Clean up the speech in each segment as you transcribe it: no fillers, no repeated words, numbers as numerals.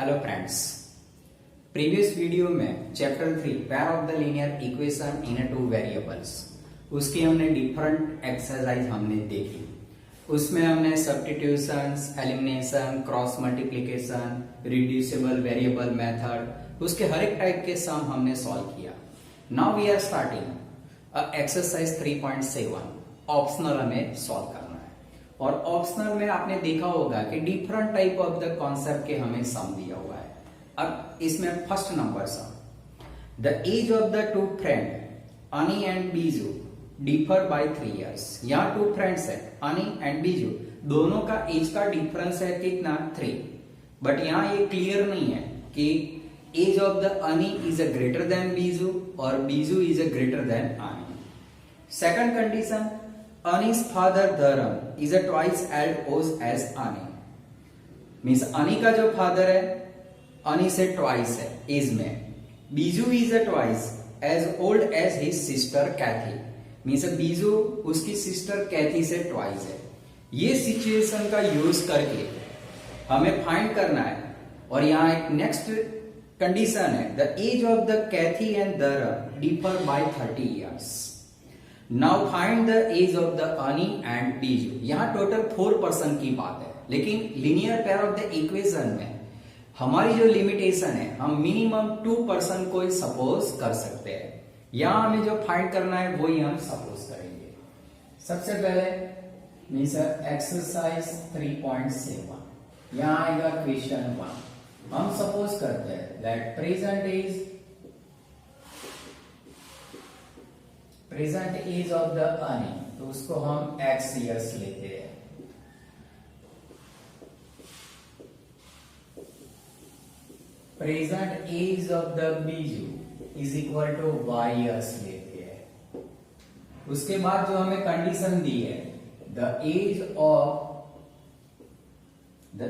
Hello friends, previous video में chapter 3 pair of the linear equation in two variables उसकी हमने different exercise हमने देखी। उसमें हमने substitutions, elimination, cross multiplication, reducible variable method, उसके हर एक टाइप के सम हमने सॉल्व किया। Now we are starting exercise 3.7 optional हमें सॉल्व करना है। और ऑप्शनल में आपने देखा होगा कि different type of the concept के हमें सम दिया हुआ है। अब इसमें first number sum, the age of the two friend Ani and Biju differ by 3 years। यहाँ टू फ्रेंड्स है, अनी एंड बीजू, दोनों का एज का डिफरेंस है कितना 3। बट यहाँ ये क्लियर नहीं है कि age of the Ani is a greater than Biju और Biju is a greater than Ani. Second condition, Ani's father Dharam is a twice as old as Ani, means Ani का जो फादर है अनी से ट्वाइस है एज में। Biju is a twice as old as his sister Kathy, means Biju उसकी sister कैथी से ट्वाइस है। ये सिचुएशन का यूज करके हमें फाइंड करना है। और यहाँ एक नेक्स्ट कंडीशन है, the age of the Cathy and Dharam differ by 30 years। Now find the age of the Ani and Biju. यहाँ टोटल 4 पर्सन की बात है, लेकिन linear pair of the equation में हमारी जो लिमिटेशन है, हम मिनिमम 2 पर्सन को ही सपोज कर सकते हैं। यहाँ हमें जो फाइंड करना है वही हम सपोज करेंगे। सबसे पहले मीन्स एक्सरसाइज 3.7, यहाँ आएगा क्वेश्चन 1। हम सपोज करते हैं that present age of the Ani, तो उसको हम x years लेते हैं। Present age of the Biju is equal to y years लेते हैं। उसके बाद जो हमें कंडीशन दी है, the age of the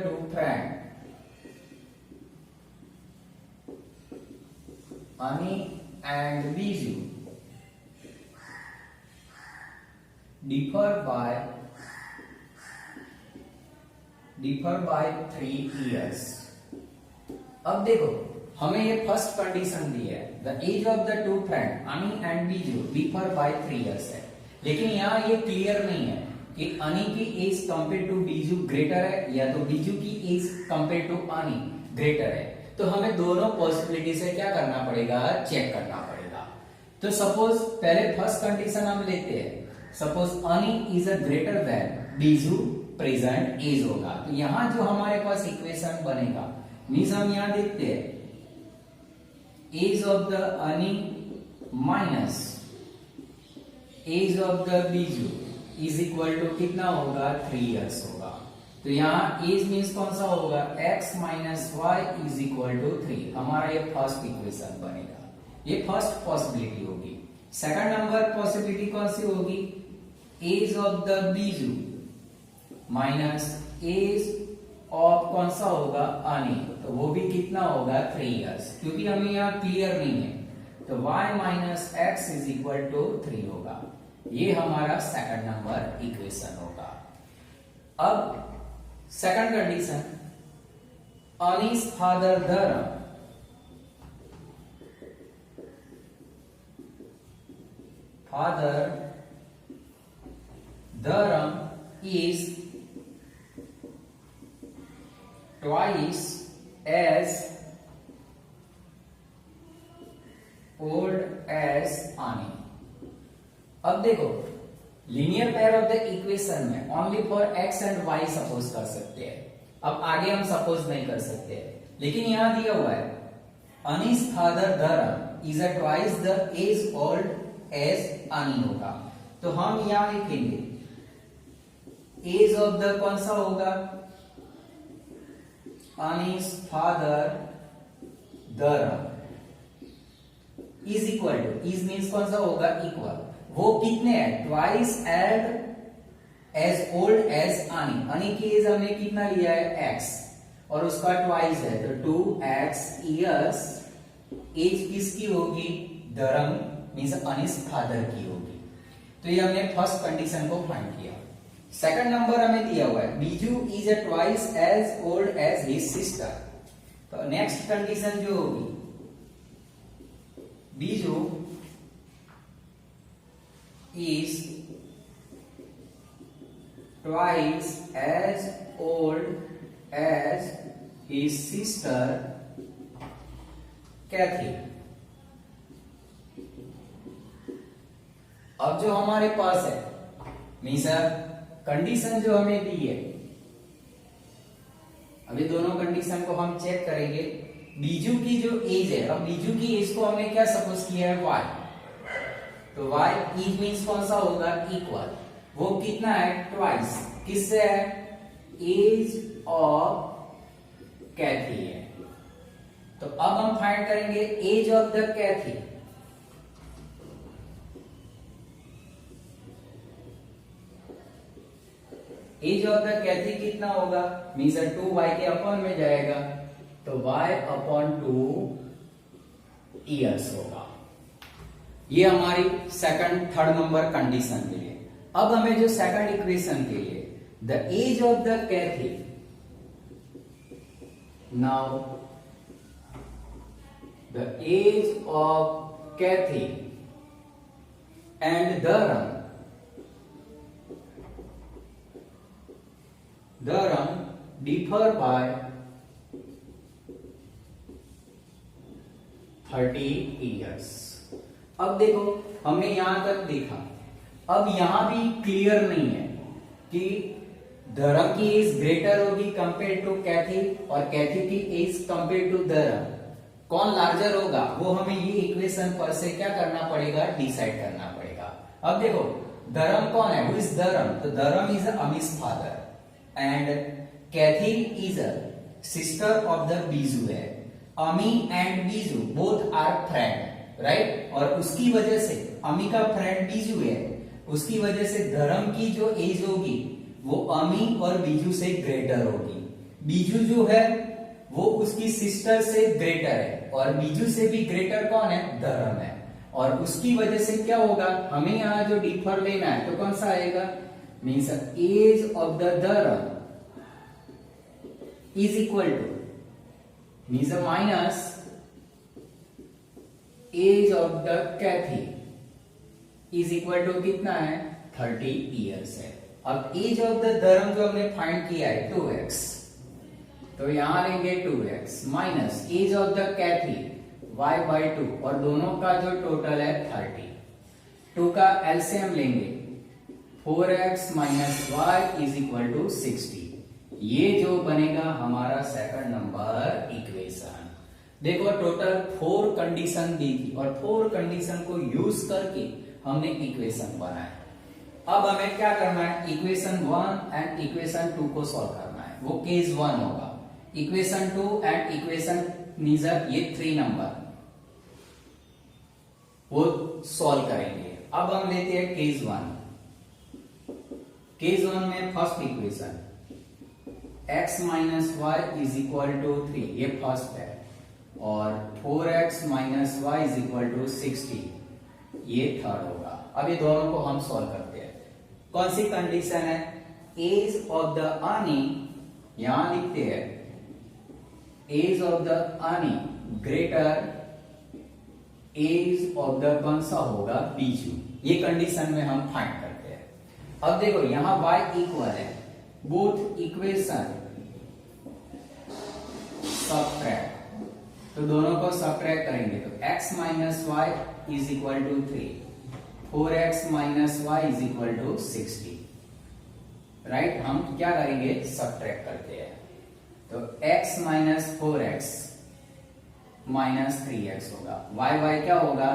two friend Ani and Biju differ by 3 years। अब देखो हमें ये फर्स्ट कंडीशन दी है, the age of the two friend Ani and Biju differ by 3 years है। लेकिन यहाँ ये क्लियर नहीं है कि अनी की age compare to Biju greater है या तो बीजू की age compare to Ani greater है। तो हमें दोनों पॉसिबिलिटी से क्या करना पड़ेगा, चेक करना पड़ेगा। तो सपोज पहले फर्स्ट कंडीशन हम लेते हैं, suppose Ani is a greater than Biju present age होगा। तो यहां जो हमारे पास इक्वेशन बनेगा, मीन्स हम यहां देखते हैं age of the Ani minus age of the Biju is equal to कितना होगा, 3 years होगा। तो यहां एज मीन्स कौन सा होगा, x minus y is equal to 3। हमारा ये फर्स्ट इक्वेशन बनेगा, ये फर्स्ट पॉसिबिलिटी होगी। सेकंड नंबर पॉसिबिलिटी कौन सी होगी, age of the Biju minus age of कौन सा होगा, अनी, तो वो भी कितना होगा, 3 years। क्योंकि हमें यहाँ क्लियर नहीं है, तो y minus x is equal to 3 होगा। ये हमारा सेकंड नंबर इक्वेशन होगा। अब second condition, Ani's father Dharam is twice as old as Ani। अब देखो linear pair of the equation में only for x and y suppose कर सकते हैं। अब आगे हम सपोज नहीं कर सकते, लेकिन यहां दिया हुआ है Ani's father Dharam is a twice the age old age Ani होगा। तो हम यहां लिखेंगे एज ऑफ द कौन सा होगा, Ani's father Dharam is equal to, is means कौन सा होगा, इक्वल, वो कितने हैं, ट्वाइस एज ओल्ड एज अनी। अनी की एज हमने कितना लिया है, x, और उसका ट्वाइस है तो 2x years। एज किसकी होगी, धर्म मीन्स अनी's फादर की होगी। तो ये हमने फर्स्ट कंडीशन को फाइंड किया। सेकंड नंबर हमें दिया हुआ है Biju is a twice as old as his sister. तो नेक्स्ट कंडीशन जो होगी Biju is twice as old as his sister Kathy. अब जो हमारे पास है मीन्स कंडीशन जो हमें दी है, अभी दोनों कंडीशन को हम चेक करेंगे। बीजू की जो एज है, अब बीजू की एज को हमने क्या सपोज किया है, y, तो y इज मीन्स कौन सा होगा, इक्वल, वो कितना है, ट्वाइस, किससे है, एज ऑफ कैथी है। तो अब हम फाइंड करेंगे age of the Cathy. Age of the Cathy कितना होगा, मीन्स 2y के अपॉन में जाएगा, तो y अपॉन 2 ईयर्स होगा। ये हमारी सेकंड थर्ड नंबर कंडीशन के लिए। अब हमें जो सेकंड इक्वेशन के लिए the age of the Kathy, now the age of Kathy and Dharam differ by 30 years। अब देखो हमने यहां तक देखा, अब यहां भी क्लियर नहीं है कि धर्म की एज ग्रेटर होगी कंपेयर टू कैथी और कैथी की एज कंपेयर टू धर्म, कौन लार्जर होगा, वो हमें ये इक्वेशन पर से क्या करना पड़ेगा, डिसाइड करना पड़ेगा। अब देखो धर्म कौन है, हु इज धर्म, तो Dharam is Ani's father and Kathy is a sister of the Biju है। Ani and Biju both are friend, right, और उसकी वजह से अमी का फ्रेंड बीजू है, उसकी वजह से धर्म की जो एज होगी वो अमी और बीजू से ग्रेटर होगी। बीजू जो है वो उसकी सिस्टर से ग्रेटर है और बीजू से भी ग्रेटर कौन है, धर्म है, और उसकी वजह से क्या होगा, हमें यहां जो डिफर लेना है तो कौन सा आएगा, means age of the Dharam is equal to means minus age of the Kathy is equal to कितना है, 30 ईयर्स है। अब एज ऑफ द धर्म जो हमने फाइंड किया है 2x, तो यहां लेंगे 2x minus age of the Kathy y by 2, और दोनों का जो टोटल है 30, 2 का एलसीएम लेंगे 4x minus y is equal to 60। ये जो बनेगा हमारा सेकंड नंबर इक्वेशन। देखो टोटल 4 कंडीशन दी थी और 4 कंडीशन को यूज करके हमने इक्वेशन बनाया। अब हमें क्या करना है, इक्वेशन 1 एंड इक्वेशन 2 को सॉल्व करना है, वो केस 1 होगा। इक्वेशन 2 एंड इक्वेशन नीजर ये 3 नंबर वो सॉल्व करेंगे। अब हम लेते हैं केस 1। केस 1 में first equation x minus y is equal to 3, ये फर्स्ट है, और 4x minus y is equal to 60, ये थर्ड होगा। अब ये दोनों को हम सॉल्व करते हैं। कौन सी कंडीशन है, एज ऑफ द अनी, यहां लिखते हैं age of the Ani greater age of the कौन सा होगा, बीजू, ये कंडीशन में हम फाइंड करते हैं। अब देखो यहां y इक्वल है, बोथ इक्वेशन सबट्रैक्ट, तो दोनों को सबट्रैक्ट करेंगे तो x minus y is equal to 3, 4x minus y is equal to 60, right. हम क्या करेंगे, सबट्रैक्ट करते हैं, तो x minus 4x minus 3x होगा, y क्या होगा,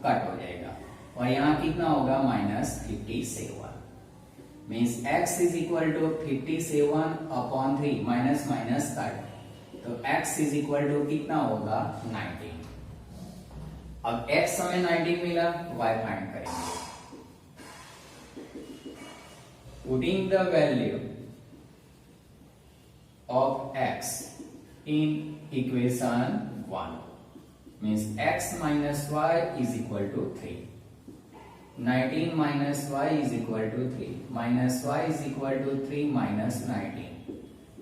कट हो जाएगा, और यहां कितना होगा, minus 57, means x is equal to 57 upon 3, minus minus cut, तो x इज इक्वल टू कितना होगा, 19। अब x हमें 19 मिला, y फाइंड करेंगे, putting the value of x in equation 1 means x minus y is equal to 3, 19 minus y is equal to 3, minus y is equal to 3 minus 19,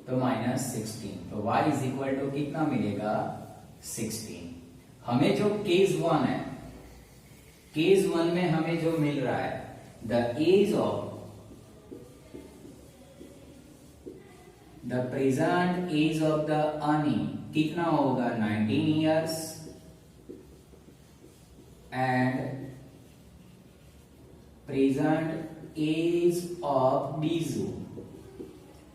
तो -16, तो y is equal to कितना मिलेगा 16। हमें जो case 1 है, case 1 में हमें जो मिल रहा है the present age of the Ani कितना होगा 19 years and present age of Biju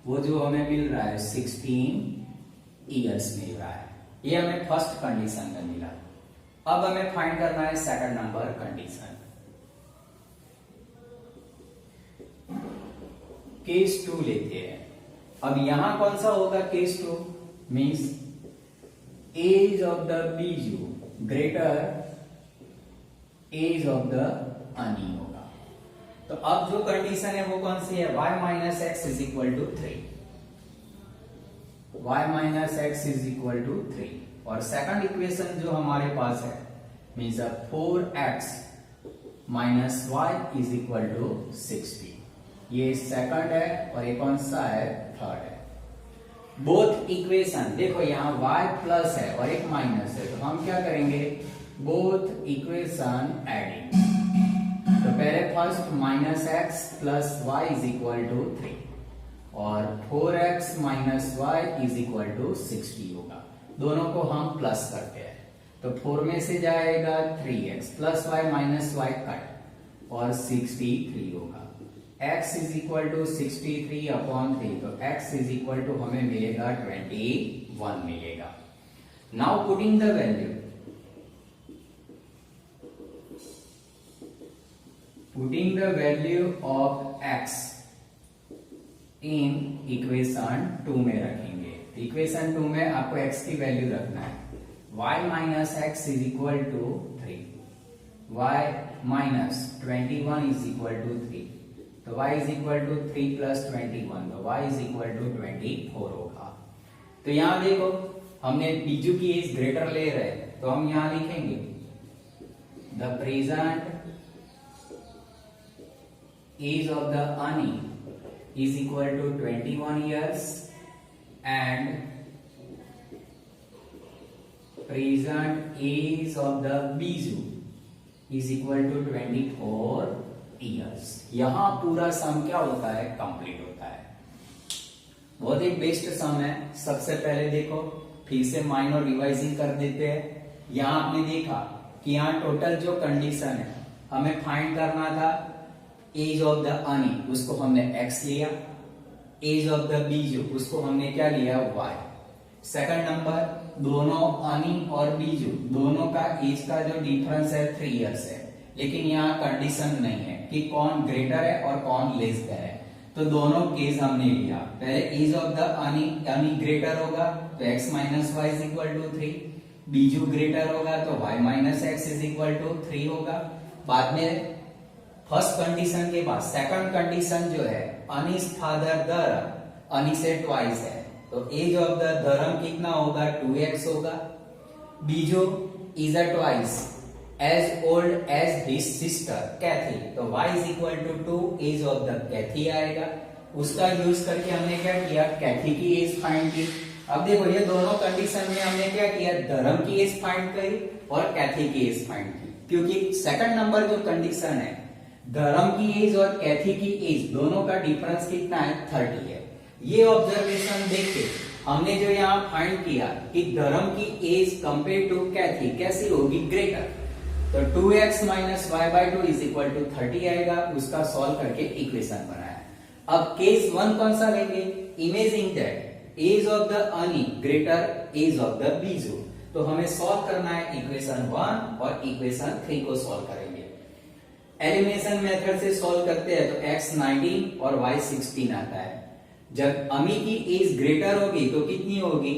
वो जो हमें मिल रहा है 16 ईयर्स मिल रहा है। ये हमें फर्स्ट कंडीशन में मिला। अब हमें फाइंड करना है सेकंड नंबर कंडीशन। केस 2 लेते हैं। अब यहां कौन सा होगा case 2? Means age of the Biju greater age of the Ani होगा। तो अब जो कंडीशन है वो कौन सी है? y minus x is equal to 3, y minus x is equal to 3। और सेकंड इक्वेशन जो हमारे पास है means 4x minus y is equal to 60। ये सेकंड है और ये कौन सा है? थर्ड है। बोथ इक्वेशन देखो यहाँ y प्लस है और एक माइनस है, तो हम क्या करेंगे? Both equation adding. तो पहले first minus x plus y is equal to 3 और 4x minus y is equal to 60 होगा। दोनों को हम प्लस करते हैं तो 4 में से जाएगा 3x plus y minus y cut और 63 होगा। x is equal to 63 upon 3, तो x इज इक्वल टू हमें मिलेगा 21 मिलेगा। Now putting the value, putting the value of x in equation 2 में रखेंगे। इक्वेशन 2 में आपको x की वैल्यू रखना है। y minus x is equal to 3, y minus 21 is equal to 3, तो y is equal to 3 plus 21, तो y इज इक्वल टू 24 होगा। तो यहां देखो हमने बीजू की एज ग्रेटर ले रहे, तो हम यहां लिखेंगे the present age of the ani is equal to 21 years and present age of the biju is equal to 24 years। यहां पूरा सम क्या होता है? कंप्लीट होता है। बहुत एक बेस्ट सम है। सबसे पहले देखो फिर से माइनर रिवाइजिंग कर देते हैं। यहां आपने देखा कि यहां टोटल जो कंडीशन है हमें फाइंड करना था एज ऑफ द अनी, उसको हमने x लिया। एज ऑफ द बीजू उसको हमने क्या लिया? y। सेकंड नंबर, दोनों अनी और बीजू दोनों का एज का जो डिफरेंस है 3 इयर्स है, लेकिन यहाँ कंडीशन नहीं है कि कौन ग्रेटर है और कौन लेस देन है, तो दोनों केस हमने लिया। पहले age of the Ani greater होगा तो x minus y is equal to 3, Biju greater होगा तो y minus x is equal to 3 होगा। बाद में फर्स्ट कंडीशन के बाद सेकंड कंडीशन जो है अनीस फादर धर्म, अनी से ट्वाइस है, तो एज ऑफ द धर्म कितना होगा? 2x होगा। Biju is a twice as old as his sister Cathy, तो y is equal to 2 age of the Cathy आएगा। उसका यूज करके हमने क्या किया? कैथी की एज फाइंड की। अब देखो ये दोनों कंडीशन में हमने क्या किया? धर्म की एज फाइंड करी और कैथी की एज फाइंड की, क्योंकि सेकंड नंबर जो कंडीशन है धर्म की एज और कैथी की एज दोनों का डिफरेंस कितना है? 30 है। ये ऑब्जर्वेशन देख के हमने जो यहाँ फाइंड किया कि धर्म की एज कंपेयर टू कैथी कैसी होगी? ग्रेटर, तो 2x minus y by 2 is equal to 30 आएगा। उसका सॉल्व करके इक्वेशन बनाया। अब केस 1 कौन सा लेंगे? Imaging that age of the Ani greater age of the Biju, तो हमें सॉल्व करना है इक्वेशन 1 और इक्वेशन 3 को सॉल्व करेंगे। एलिमिनेशन मेथड से सॉल्व करते हैं तो x 19 और y 16 आता है। जब अमी की एज ग्रेटर होगी तो कितनी होगी?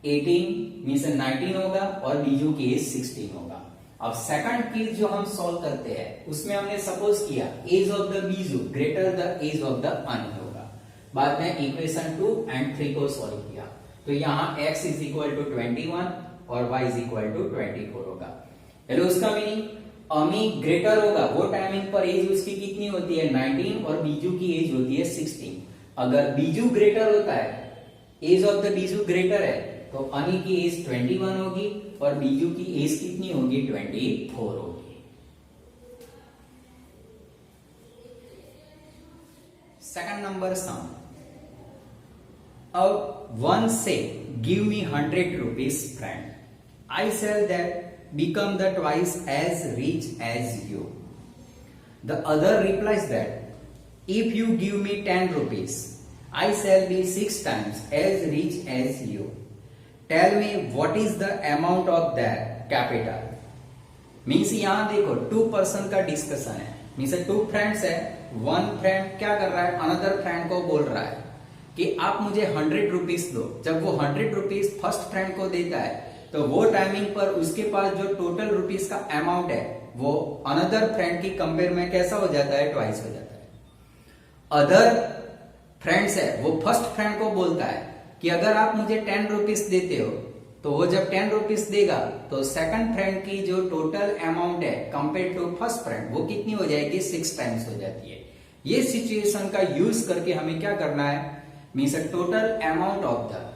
18 मींस 19 होगा और बीजू की एज 16 होगा। अब सेकंड केस जो हम सॉल्व करते हैं उसमें हमने सपोज किया age of the Biju greater the age of the Ani होगा। बाद में इक्वेशन 2 एंड 3 को सॉल्व किया तो यहाँ x इज इक्वल टू 21 और y इज इक्वल टू 24 होगा। हेलो, उसका मीनिंग अमी ग्रेटर होगा वो टाइमिंग पर एज उसकी कितनी होती है? 19 और बीजू की एज होती है 16। अगर बीजू ग्रेटर होता है age of the Biju greater है तो अनी की एज 21 होगी और बीजू की एज कितनी होगी 24 होगी। सेकंड नंबर सम, अब वन से give me 100 rupees friend, I sell that become the twice as rich as you. The other replies that if you give me 10 rupees, I shall be 6 times as rich as you. Tell me what is the amount of that capital. Means यहां देखो 2 person का discussion है, means 2 friends है। One friend क्या कर रहा है, another friend को बोल रहा है कि आप मुझे 100 रुपीज दो। जब वो 100 रुपीज फर्स्ट फ्रेंड को देता है तो वो टाइमिंग पर उसके पास जो टोटल रुपीज का अमाउंट है वो अनदर फ्रेंड की कंपेयर में कैसा हो जाता है, ट्वाइस हो जाता है। अदर फ्रेंड्स है वो फर्स्ट फ्रेंड को बोलता है कि अगर आप मुझे 10 रुपीज देते हो तो वो जब 10 रुपीज देगा तो सेकंड फ्रेंड की जो टोटल अमाउंट है कंपेयर टू फर्स्ट फ्रेंड वो कितनी हो जाएगी, 6 टाइम्स हो जाती है। ये सिचुएशन का यूज करके हमें क्या करना है, means total amount of the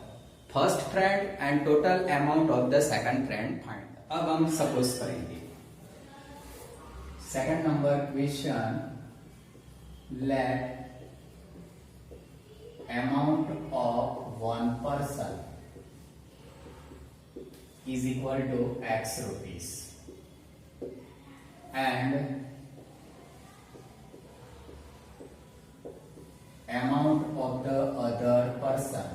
first friend and total amount of the second friend find. अब हम सपोज करेंगे second number question, let amount of one person is equal to x rupees and amount of the other person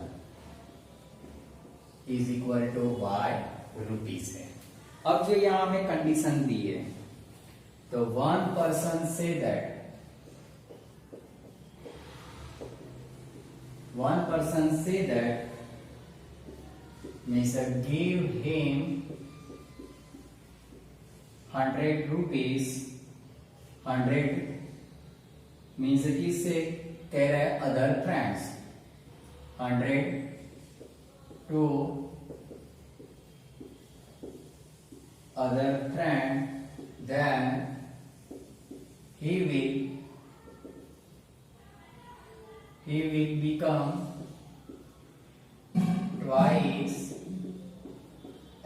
is equal to y rupees है। अब जो यहां हमें condition दी है तो one person say that means give him 100 rupees, 100 means किससे कह रहा है, other friends, 100 to other friend, then he will become twice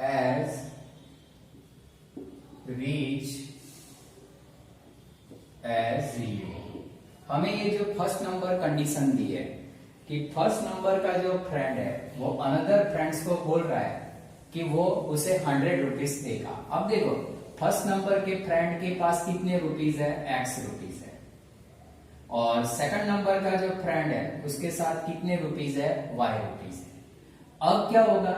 as rich as you। हमें ये जो फर्स्ट नंबर कंडीशन दी है कि फर्स्ट नंबर का जो फ्रेंड है वो अनदर फ्रेंड्स को बोल रहा है कि वो उसे 100 रुपीज देगा। अब देखो फर्स्ट नंबर के फ्रेंड के पास कितने रुपीज है, x रुपीज है, और सेकंड नंबर का जो फ्रेंड है उसके साथ कितने रुपीज है, y रुपीज है। अब क्या होगा,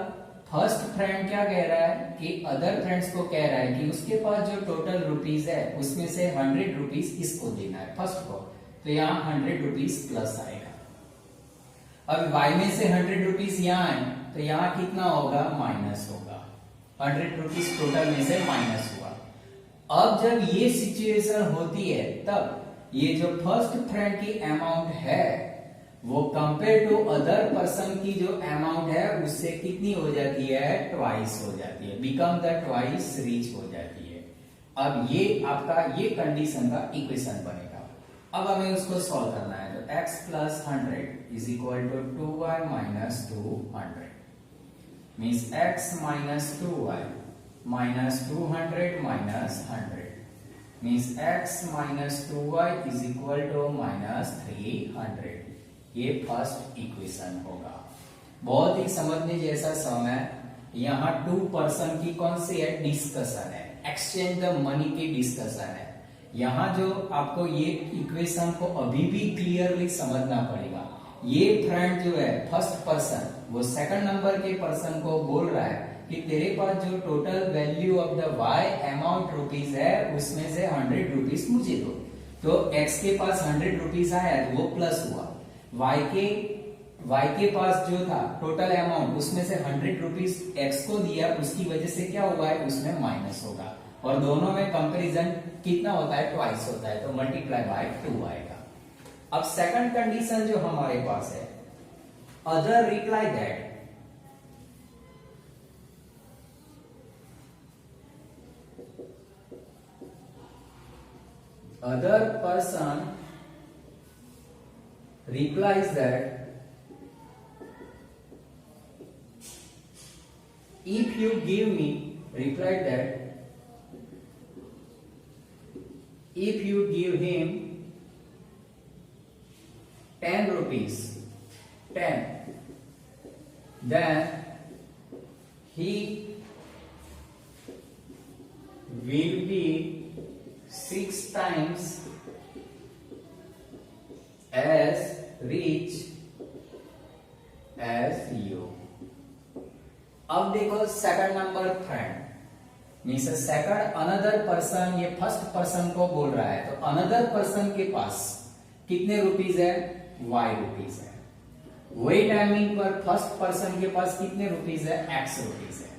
फर्स्ट फ्रेंड क्या कह रहा है कि अदर फ्रेंड्स को कह रहा है कि उसके पास जो टोटल रुपीज है उसमें से 100 रुपीज इसको देना है फर्स्ट को, तो यहाँ 100 रुपीज प्लस आएगा। अब y में से 100 रुपीज यहाँ है तो यहाँ कितना होगा, माइनस होगा, 100 रुपीज टोटल में से माइनस हुआ। अब जब ये सिचुएशन होती है तब ये जो फर्स्ट फ्रेंड की अमाउंट है वो कंपेयर टू अदर पर्सन की जो अमाउंट है उससे कितनी हो जाती है, ट्वाइस हो जाती है, बिकम द ट्वाइस रिच हो जाती है। अब ये आपका ये कंडीशन का इक्वेशन बनेगा। अब हमें उसको सॉल्व करना है, तो x plus 100 is equal to 2y minus 200 means x minus 2y minus 200 minus 100 means x minus 2y is equal to minus 300। ये फर्स्ट इक्वेशन होगा। बहुत ही समझने जैसा सम है। यहाँ 2 पर्सन की कौन सी है, डिस्कशन है, एक्सचेंज द मनी की डिस्कशन है। यहाँ जो आपको ये इक्वेशन को अभी भी क्लियरली समझना पड़ेगा। ये फ्रेंड जो है फर्स्ट पर्सन वो सेकंड नंबर के पर्सन को बोल रहा है कि तेरे पास जो total value of the y amount rupees है उसमें से 100 रुपीज मुझे दो। तो x के पास 100 रुपीज आया तो वो प्लस हुआ, y के पास जो था टोटल अमाउंट उसमें से 100 रुपीज x को दिया, उसकी वजह से क्या हुआ है, उसमें माइनस होगा, और दोनों में कंपैरिजन कितना होता है, ट्वाइस होता है, तो मल्टीप्लाई बाय 2 आएगा। अब सेकंड कंडीशन जो हमारे पास है, other reply that other person replies that if you give me, replied that if you give him 10 rupees, 10, then he will be 6 times as rich as you. अब देखो second number friend means second another person, ये first person को बोल रहा है, तो another person के पास कितने रुपीज है, y रुपीज है। वही टाइमिंग पर फर्स्ट पर्सन के पास कितने रुपीज है, x रुपीज है।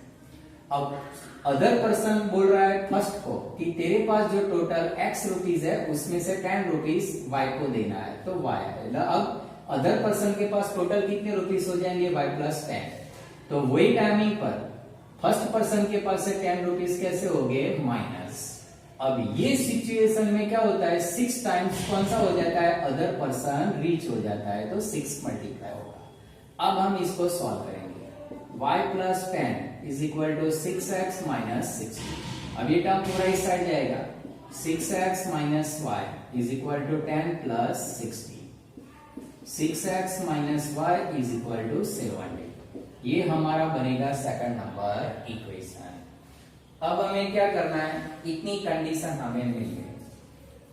अब अदर पर्सन बोल रहा है फर्स्ट को कि तेरे पास जो टोटल x रुपीज है उसमें से 10 रुपीज y को देना है, तो y है। अब अदर पर्सन के पास टोटल कितने रुपीज हो जाएंगे, y प्लस 10। तो वही टाइमिंग पर फर्स्ट पर्सन के पास से 10 रुपीज कैसे हो गए, माइनस। अब ये सिचुएशन में क्या होता है, 6 टाइम्स कौन सा हो जाता है, अदर पर्सन रीच हो जाता है, तो 6 मल्टीप्लाई होगा। अब हम इसको सॉल्व करेंगे, y plus 10 is equal to 6x minus 60। अब ये टर्म पूरा इस साइड जाएगा, 6x minus y is equal to 10 plus 60, 6x minus y is equal to 70। ये हमारा बनेगा सेकंड नंबर इक्वेशन। अब हमें क्या करना है, इतनी कंडीशन हमें मिल गई।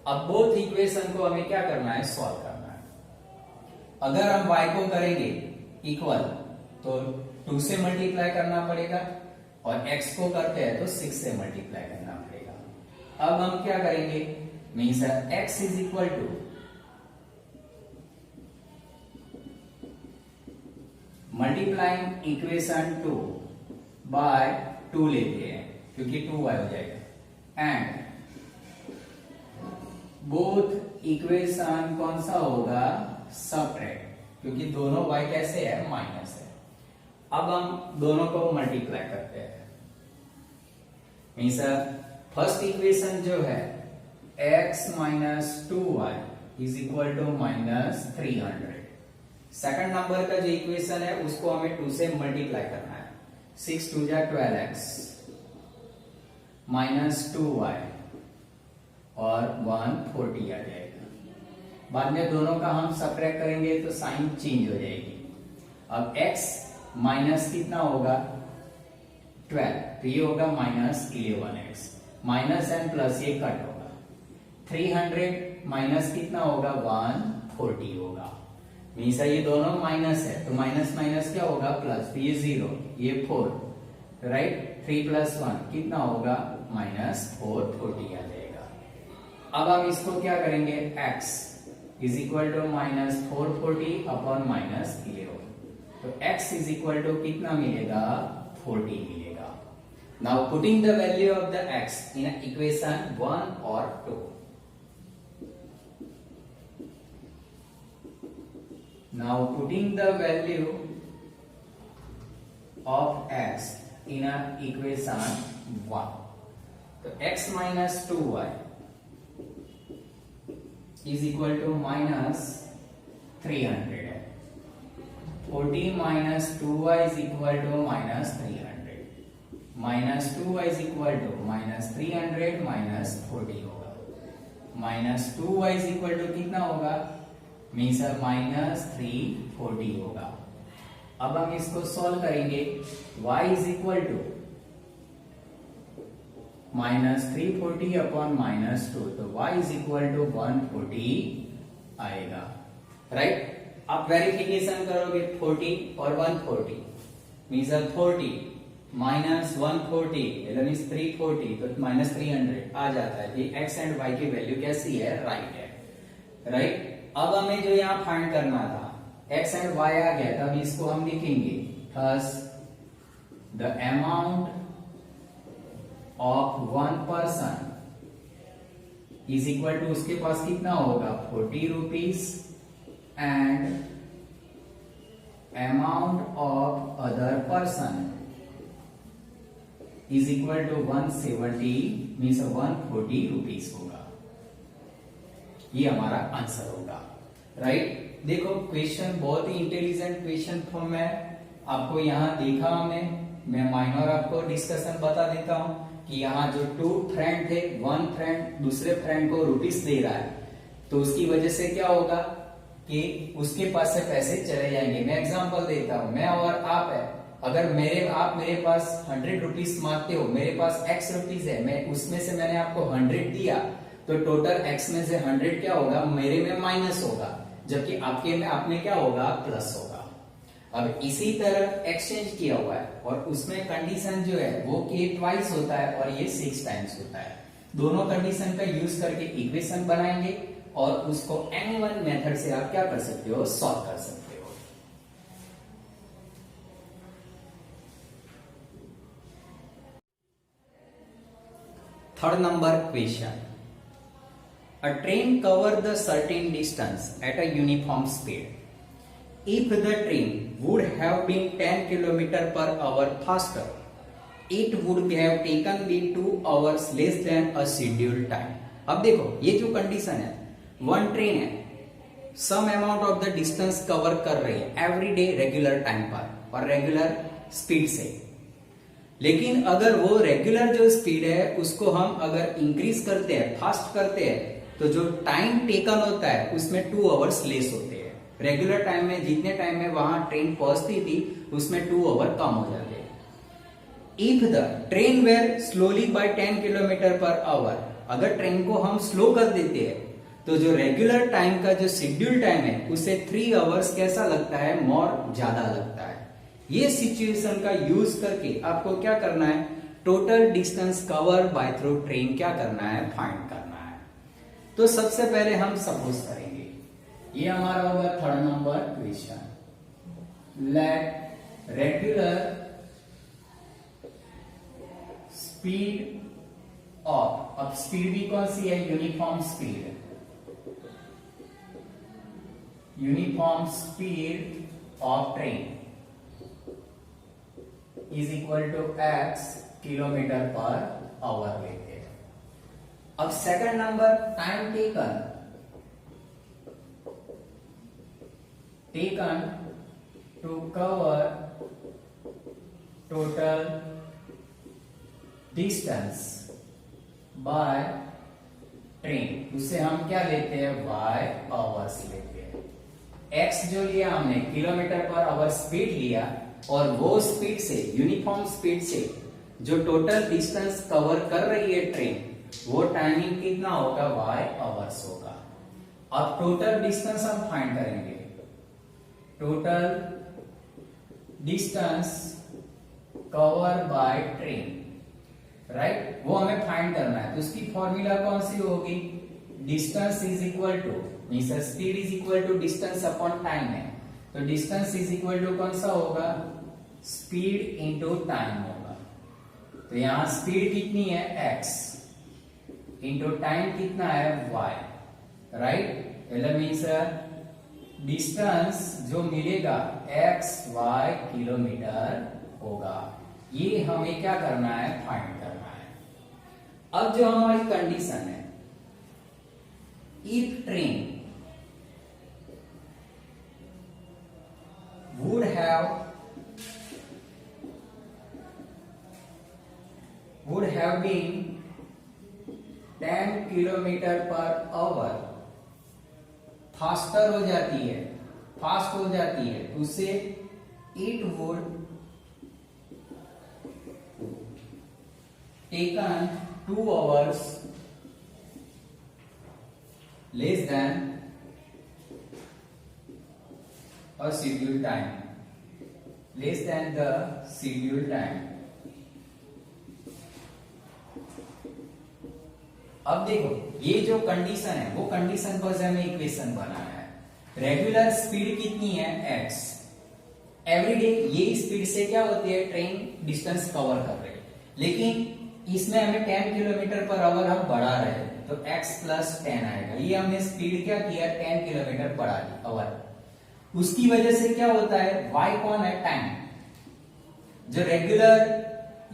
अब बोथ इक्वेशन को हमें क्या करना है, सॉल्व करना है। अगर हम y को करेंगे इक्वल तो 2 से मल्टीप्लाई करना पड़ेगा, और x को करते हैं तो 6 से मल्टीप्लाई करना पड़ेगा। अब हम क्या करेंगे, means x is equal to multiplying equation 2 by 2 लेते हैं क्योंकि 2y हो जाएगा, एंड बोथ इक्वेशन कौन सा होगा, सबट्रैक्ट, क्योंकि दोनों y कैसे है, माइनस है। अब हम दोनों को मल्टीप्लाई करते हैं, मीन्स फर्स्ट इक्वेशन जो है x minus 2y is equal to minus 300। Second number का जो इक्वेशन है उसको हमें 2 से मल्टीप्लाई करना है, 6 2 जा 12x माइनस 2y और 140 आ जाएगा। बाद में दोनों का हम सबट्रैक्ट करेंगे तो साइन चेंज हो जाएगी। अब x माइनस कितना होगा, 12, तो ये होगा minus 11x, minus and plus ये कट होगा, 300 माइनस कितना होगा, 140 होगा। मीन्स ये दोनों माइनस है तो माइनस माइनस क्या होगा, प्लस, तो ये 0, ये 4, राइट, 3 प्लस 1 कितना होगा, माइनस 440 आ जाएगा। अब हम इसको क्या करेंगे, x is equal to minus 440 upon minus 11, तो x इज इक्वल टू कितना मिलेगा, 40 मिलेगा। Now putting the value of the x in equation 1 और 2। Now putting the value of x in a equation 1, तो x minus 2y is equal to minus 300 है, 40 minus 2y is equal to minus 300, minus 2y is equal to minus 300 minus 40 होगा, minus 2y is equal to कितना होगा, means minus 340 होगा। अब हम इसको solve करेंगे, y is equal to minus 340 upon minus 2, तो y इज इक्वल टू 140 आएगा, राइट। आप वेरिफिकेशन करोगे 40 और 140, मीन्स 40 माइनस 140 मीन्स 340, तो माइनस 300 आ जाता है। ये x एंड y की वैल्यू कैसी है, राइट है, राइट। अब हमें जो यहाँ फाइंड करना था, x एंड y आ गया, तब इसको हम लिखेंगे, thus the amount of one person is equal to, उसके पास कितना होगा, 40 rupees, and amount of other person is equal to 170 means 140 rupees होगा। ये हमारा आंसर होगा, राइट। देखो क्वेश्चन बहुत ही इंटेलिजेंट क्वेश्चन फॉर्म है, आपको यहां देखा हमने मैं माइनर आपको डिस्कशन बता देता हूं कि यहाँ जो 2 फ्रेंड थे, 1 फ्रेंड दूसरे फ्रेंड को रुपीस दे रहा है, तो उसकी वजह से क्या होगा कि उसके पास से पैसे चले जाएंगे। मैं एग्जांपल देता हूं, मैं और आप है, अगर आप मेरे पास 100 रुपीस मांगते हो, मेरे पास x रुपीस है, मैं उसमें से मैंने आपको 100 दिया, तो टोटल x में से 100 क्या होगा, मेरे में माइनस होगा, जबकि आपके में आपने क्या होगा, प्लस होगा। अब इसी तरह एक्सचेंज किया हुआ है और उसमें कंडीशन जो है वो k ट्वाइस होता है और ये 6 टाइम्स होता है। दोनों कंडीशन का यूज करके इक्वेशन बनाएंगे और उसको N1 मेथड से आप क्या कर सकते हो, सॉल्व कर सकते हो। Third number question, a train cover the certain distance at a uniform speed. If the train would have been 10 km per hour faster, it would have taken me 2 hours less than a scheduled time. अब देखो ये जो condition है, one train है, sum amount of the distance cover कर रही है every day regular time पर और रेगुलर स्पीड से, लेकिन अगर वो रेगुलर जो स्पीड है उसको हम अगर इंक्रीज करते हैं, फास्ट करते हैं, तो जो टाइम टेकन होता है उसमें 2 आवर्स लेस होते हैं। रेगुलर टाइम में जितने टाइम में वहां ट्रेन पहुंचती थी उसमें 2 आवर कम हो जाते हैं। If the train were slowly by 10 kilometre per hour, अगर ट्रेन को हम स्लो कर देते हैं तो जो रेगुलर टाइम का जो शेड्यूल टाइम है उसे 3 आवर्स कैसा लगता है, मोर ज्यादा लगता है। ये सिचुएशन का यूज करके आपको क्या करना है, total distance cover by through train क्या करना है, फाइंड करना है। तो सबसे पहले हम सपोज करेंगे, ये हमारा होगा third number question, let regular speed of, अब स्पीड भी कौन सी है, uniform speed, uniform speed of train is equal to x kilometre per hour लेते हैं। अब second number, time taken to cover total distance by train, उसे हम क्या लेते हैं, बाय आवर्स लेते हैं। x जो लिया हमने किलोमीटर पर आवर स्पीड लिया और वो स्पीड से, यूनिफॉर्म स्पीड से जो टोटल डिस्टेंस कवर कर रही है ट्रेन, वो टाइमिंग कितना होगा, बाय आवर्स होगा। अब टोटल डिस्टेंस हम फाइंड करेंगे, total distance cover by train, right, वो हमें फाइंड करना है। तो उसकी फॉर्मूला कौन सी होगी, distance is equal to, means speed is equal to distance upon time है, तो डिस्टेंस इज इक्वल टू कौन सा होगा, स्पीड इंटू टाइम होगा। तो यहां स्पीड कितनी है, x, इंटू टाइम कितना है, y, राइट। मीन्स डिस्टेंस जो मिलेगा x y किलोमीटर होगा। ये हमें क्या करना है, फाइंड करना है। अब जो हमारी कंडीशन है, if train would have been 10 kilometre per our faster हो जाती है, फास्ट हो जाती है, उससे it would taken 2 hours less than a scheduled time, less than the scheduled time। अब देखो ये जो कंडीशन है वो कंडीशन पर से हमें इक्वेशन बनाना है। रेगुलर स्पीड कितनी है, x, एवरीडे ये स्पीड से क्या होती है, ट्रेन डिस्टेंस कवर कर रही है, लेकिन इसमें हमें 10 किलोमीटर पर आवर हम बढ़ा रहे हैं, तो x प्लस 10 आएगा। ये हमने स्पीड क्या किया, 10 किलोमीटर बढ़ा दी आवर। उसकी वजह से क्या होता है, y कौन है, टाइम, जो रेगुलर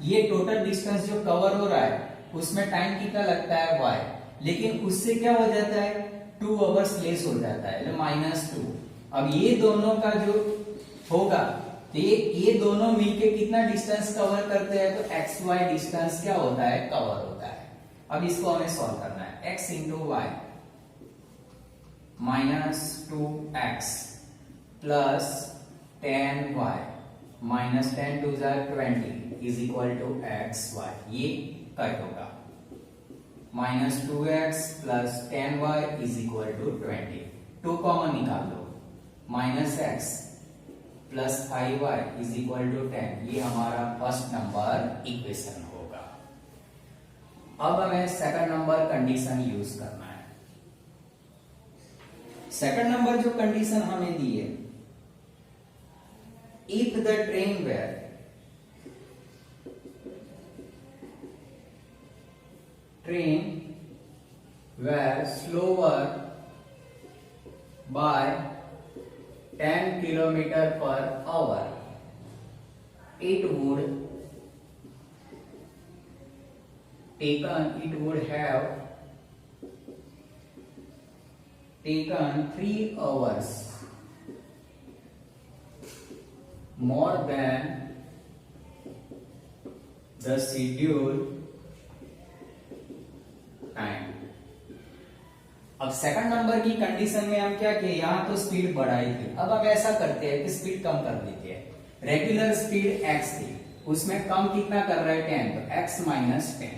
ये टोटल डिस्टेंस जो कवर हो रहा है उसमें टाइम कितना लगता है, y, लेकिन उससे क्या हो जाता है, 2 आवर्स लेस हो जाता है, -2। अब ये दोनों का जो होगा तो ये दोनों मिलके कितना डिस्टेंस कवर करते हैं, तो एक्स वाई डिस्टेंस क्या होता है, कवर होता है। अब इसको हमें सॉल्व करना है। x into y minus 2x plus 10y minus 10 to 20 is equal to x y. ये कट होगा। Minus 2x plus 10y is equal to 20। 2 common निकाल दो। Minus x plus 5y is equal to 10। ये हमारा first number equation होगा। अब हमें second number condition use करना है। सेकंड नंबर जो कंडीशन हमें दी है, if the train were slower by 10 kilometer per hour, it would have taken 3 hours more than the scheduled time। अब सेकंड नंबर की कंडीशन में हम क्या किए, यहां तो स्पीड बढ़ाई थी। अब हम ऐसा करते हैं कि स्पीड कम कर देते हैं। रेगुलर स्पीड x थी, उसमें कम कितना कर रहा है 10, तो x माइनस 10।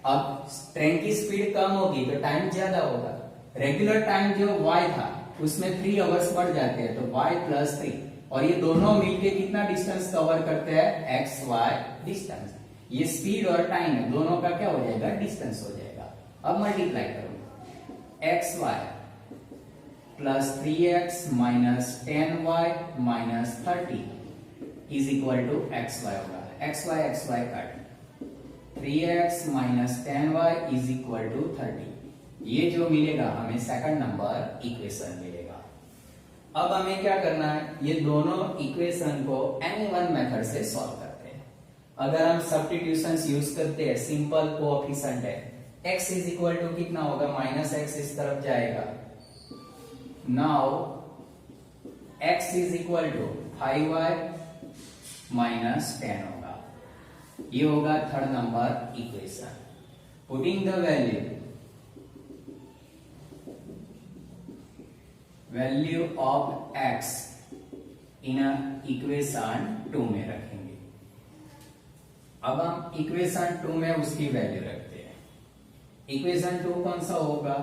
अब ट्रेन की स्पीड कम होगी तो टाइम ज्यादा होगा। रेगुलर टाइम जो y था उसमें 3 आवर्स बढ़ जाते हैं, तो y प्लस 3, और ये दोनों मिलके कितना डिस्टेंस कवर करते हैं, एक्स वाई डिस्टेंस। ये स्पीड और टाइम है, दोनों का क्या हो जाएगा, डिस्टेंस हो जाएगा। अब मल्टीप्लाई करो, x y plus 3x minus 10y minus 30 is equal to x y होगा। X y cut, 3x minus 10y is equal to 30। ये जो मिलेगा हमें सेकंड नंबर इक्वेशन मिलेगा। अब हमें क्या करना है, ये दोनों इक्वेशन को एनी वन मेथड से सॉल्व करते हैं। अगर हम सब्स्टिट्यूशंस यूज करते हैं, सिंपल कोएफिशिएंट है, x इज इक्वल टू कितना होगा, माइनस x इस तरफ जाएगा। Now x is equal to 5y minus 10 होगा। ये होगा third number equation. Putting the value of x in equation 2 में रखेंगे। अब हम इक्वेशन 2 में उसकी वैल्यू रखते हैं। इक्वेशन 2 कौन सा होगा,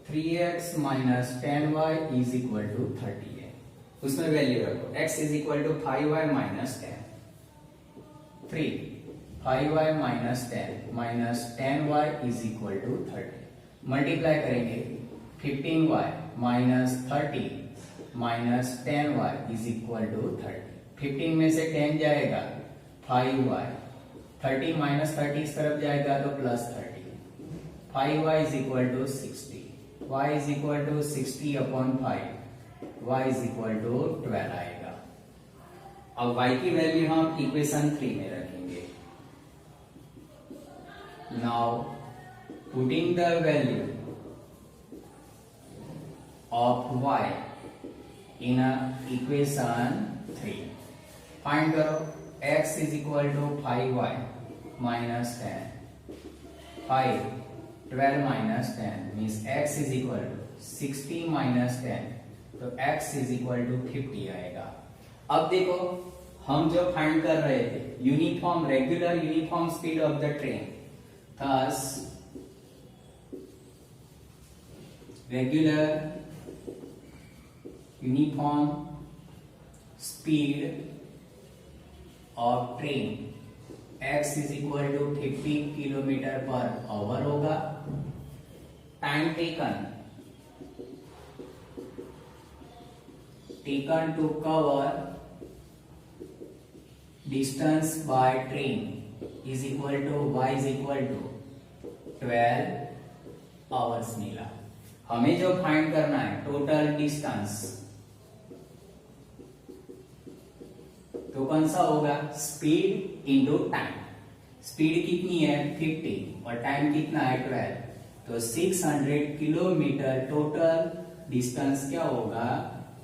3x minus 10y is equal to 30 है। उसमें वैल्यू रखो, x is equal to 5y minus 10, 3 5y minus 10 minus 10y is equal to 30। Multiply करेंगे, 15y minus 30 minus 10y is equal to 30। 15 में से 10 जाएगा, 5y, 30 माइनस 30 इस तरफ जाएगा तो plus 30, 5y is equal to 60, y is equal to 60 upon 5, y is equal to 12 आएगा। अब y की वैल्यू हम इक्वेशन 3 में रखेंगे। Now putting the value of y in equation 3, find करो, x is equal to 5y minus 10, 5 12 minus 10 means x is equal to 60 minus 10, तो x is equal to 50 आएगा। अब देखो हम जो फाइंड कर रहे थे, uniform regular uniform speed of the train, thus regular uniform speed of train x is equal to 50 kilometre per hour होगा। Time taken to cover distance by train is equal to y is equal to 12 hours मिला। हमें जो find करना है total distance, तो कौन सा होगा, स्पीड इंटू टाइम। स्पीड कितनी है 50 और टाइम कितना है 12, तो 600 किलोमीटर टोटल डिस्टेंस क्या होगा,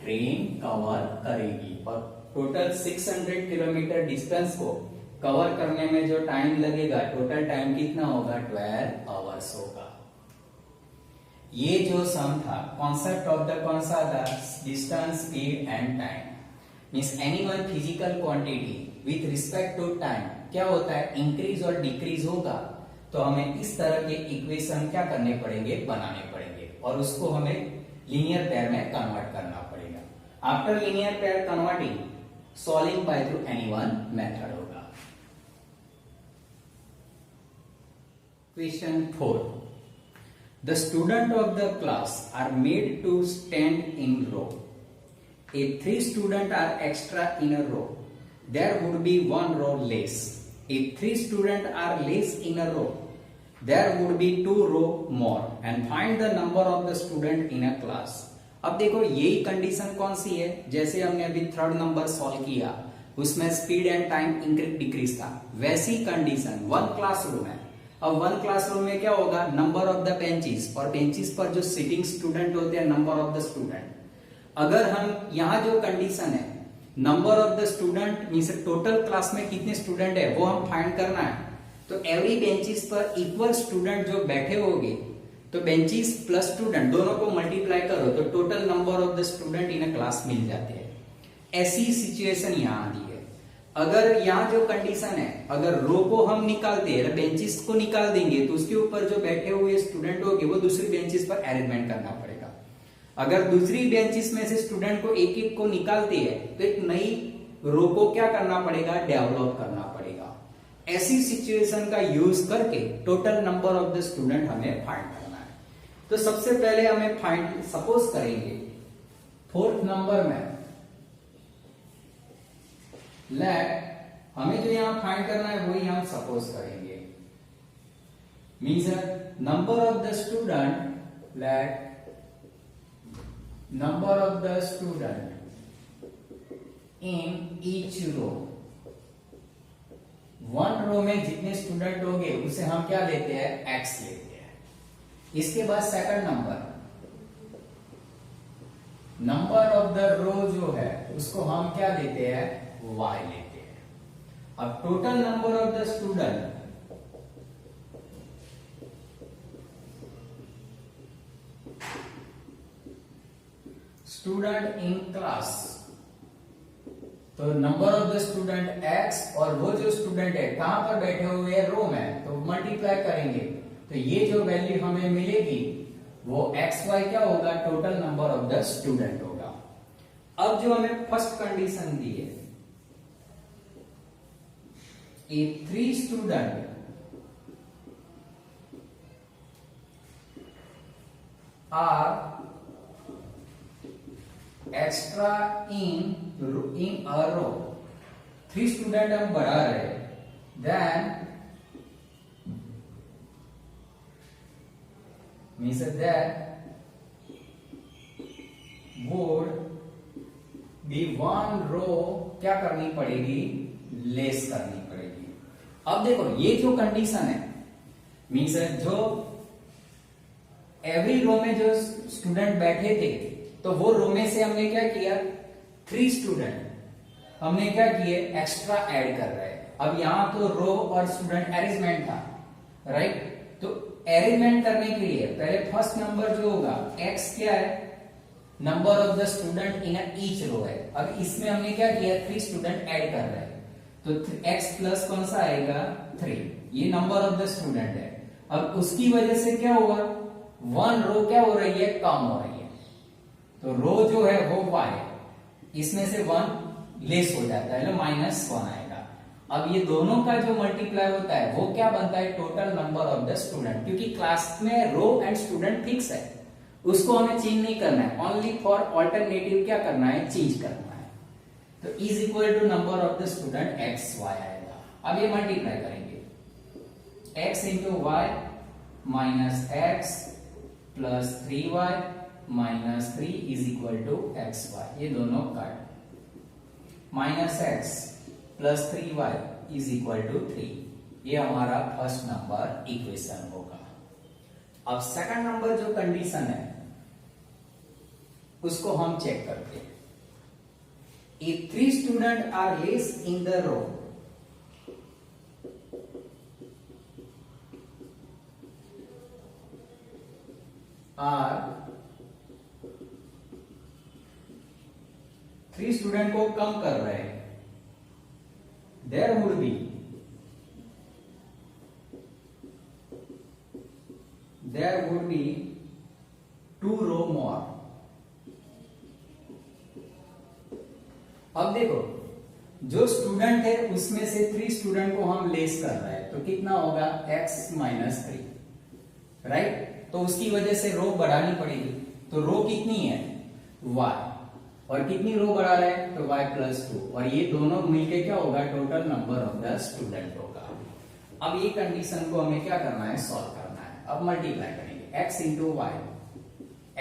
ट्रेन कवर करेगी। और टोटल 600 किलोमीटर डिस्टेंस को कवर करने में जो टाइम लगेगा, टोटल टाइम कितना होगा, 12 आवर्स होगा। ये जो सम था, कॉन्सेप्ट ऑफ द कौन सा था, distance, speed and time. Means any one physical quantity with respect to time क्या होता है, इंक्रीज और डिक्रीज होगा, तो हमें इस तरह के इक्वेशन क्या करने पड़ेंगे, बनाने पड़ेंगे, और उसको हमें लीनियर पेयर में कन्वर्ट करना पड़ेगा। After linear pair converting, solving by through any one method होगा। Question 4, the student of the class are made to stand in row. If 3 students are extra in a row, there would be 1 row less. If 3 students are less in a row, there would be 2 row more. And find the number of the student in a class. अब देखो यही condition कौन सी है, जैसे हमने अभी third number solve किया, उसमें speed and time increase decrease था, वैसी कंडीशन 1 क्लासरूम है। अब 1 क्लासरूम में क्या होगा, नंबर ऑफ द बेंचेस, और बेंचेस पर जो सिटिंग स्टूडेंट होते हैं, नंबर ऑफ द स्टूडेंट। अगर हम यहाँ जो कंडीशन है, number of the student means total class में कितने स्टूडेंट है वो हम फाइंड करना है, तो एवरी बेंचेस पर इक्वल स्टूडेंट जो बैठे होंगे, तो बेंचेस प्लस स्टूडेंट दोनों को मल्टीप्लाई करो तो total number of the student in a class मिल जाते हैं। ऐसी सिचुएशन यहाँ दी है। अगर यहाँ जो कंडीशन है, अगर रो को हम निकालते हैं, बेंचेस को निकाल देंगे, तो उसके ऊपर जो बैठे हुए स्टूडेंट होंगे वो दूसरी बेंचेस पर अरेंजमेंट करना पड़ेगा। अगर दूसरी बेंचेस में से स्टूडेंट को एक एक को निकालते हैं, तो एक नई रो को क्या करना पड़ेगा, डेवलप करना पड़ेगा। ऐसी सिचुएशन का यूज करके total number of the student हमें फाइंड करना है। तो सबसे पहले हमें फाइंड, सपोज करेंगे 4th नंबर में, लेट हमें जो यहां फाइंड करना है वही हम सपोज करेंगे। Means number of the student, let number of the student in each row. 1 row में जितने स्टूडेंट होंगे उसे हम क्या लेते हैं, x लेते हैं। इसके बाद second number, number of the row जो है उसको हम क्या लेते हैं, y लेते हैं। अब total number of the student, student in class, तो number of the student x, और वो जो स्टूडेंट है कहां पर बैठे हुए हैं, रो में, तो मल्टीप्लाई करेंगे तो ये जो वैल्यू हमें मिलेगी वो xy क्या होगा, total number of the student होगा। अब जो हमें फर्स्ट कंडीशन दी है, if 3 students are extra in a row, 3 student हम बढ़ा रहे हैं, then means that would be 1 row क्या करनी पड़ेगी, लेस करनी पड़ेगी। अब देखो ये जो कंडीशन है, मीन्स जो एवरी रो में जो स्टूडेंट बैठे थे, तो वो रो में से हमने क्या किया, 3 स्टूडेंट हमने क्या किए, एक्स्ट्रा ऐड कर रहे हैं। अब यहां तो रो और स्टूडेंट अरेंजमेंट था, राइट, तो अरेंजमेंट करने के लिए पहले फर्स्ट नंबर जो होगा, x क्या है, number of the student in each row है। अब इसमें हमने क्या किया, 3 स्टूडेंट ऐड कर रहे हैं, तो x प्लस कौन सा आएगा, 3, ये नंबर ऑफ द स्टूडेंट है। अब उसकी वजह से क्या होगा, 1 रो क्या हो रही है, कम हो रही है, तो रो जो है वो y, इसमें से 1 लेस हो जाता है, -1 आएगा। अब ये दोनों का जो मल्टीप्लाई होता है वो क्या बनता है, total number of the student, क्योंकि क्लास में रो एंड स्टूडेंट फिक्स है, उसको हमें चेंज नहीं करना है, ओनली फॉर ऑल्टरनेटिव क्या करना है, चेंज करना है। तो is equal to number of the student x y आएगा। अब ये मल्टीप्लाई करेंगे, x into y minus x plus 3y minus 3 is equal to x y, ये दोनों cut, minus x plus 3y is equal to 3, ये हमारा first number equation होगा। अब सेकंड नंबर जो कंडीशन है उसको हम चेक करते हैं। if 3 students are less in the row, three student को कम कर रहे हैं, देयर वुड बी 2 रो मोर। अब देखो जो स्टूडेंट है उसमें से 3 स्टूडेंट को हम लेस कर रहे हैं, तो कितना होगा x माइनस 3, राइट। तो उसकी वजह से रो बढ़ानी पड़ेगी, तो रो कितनी है y, और कितनी रो बढ़ा रहे हैं तो y प्लस 2, और ये दोनों मिलके क्या होगा total number of the student होगा। अब ये कंडीशन को हमें क्या करना है, सॉल्व करना है। अब मल्टीप्लाई करेंगे x into y,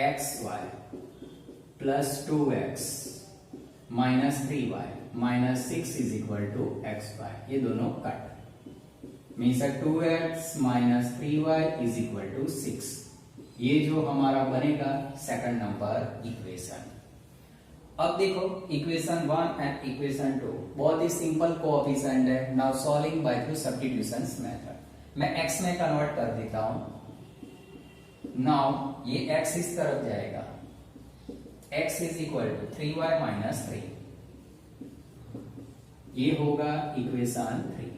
x y plus 2x minus 3y minus 6 is equal to x y, ये दोनों cut, means 2x minus 3y is equal to 6। ये जो हमारा बनेगा सेकंड नंबर इक्वेशन। अब देखो इक्वेशन 1 एंड इक्वेशन 2 बहुत ही सिंपल कोएफिशिएंट है। Now solving by through substitution method, मैं x में कन्वर्ट कर देता हूं। नाउ ये x इस तरफ जाएगा, x is equal to 3y minus 3, ये होगा equation 3।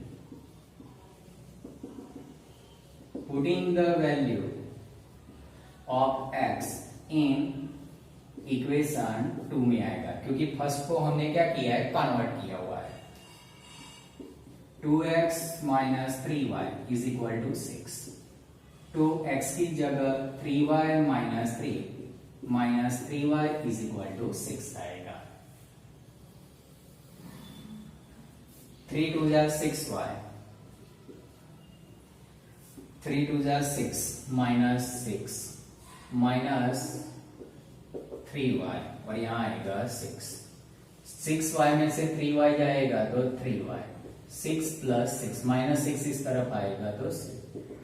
Putting the value of x in equation 2 में आएगा, क्योंकि फर्स्ट को हमने क्या किया है, कन्वर्ट किया हुआ है। 2x minus 3y is equal to 6, तो x की जगह 3y minus 3y is equal to 6 आएगा। 3 2 जा 6y, 3 2 जा 6 माइनस 6 माइनस 3y, और यहां आएगा 6। 6y में से 3y जाएगा तो 3y, 6 प्लस 6 माइनस 6 इस तरफ आएगा तो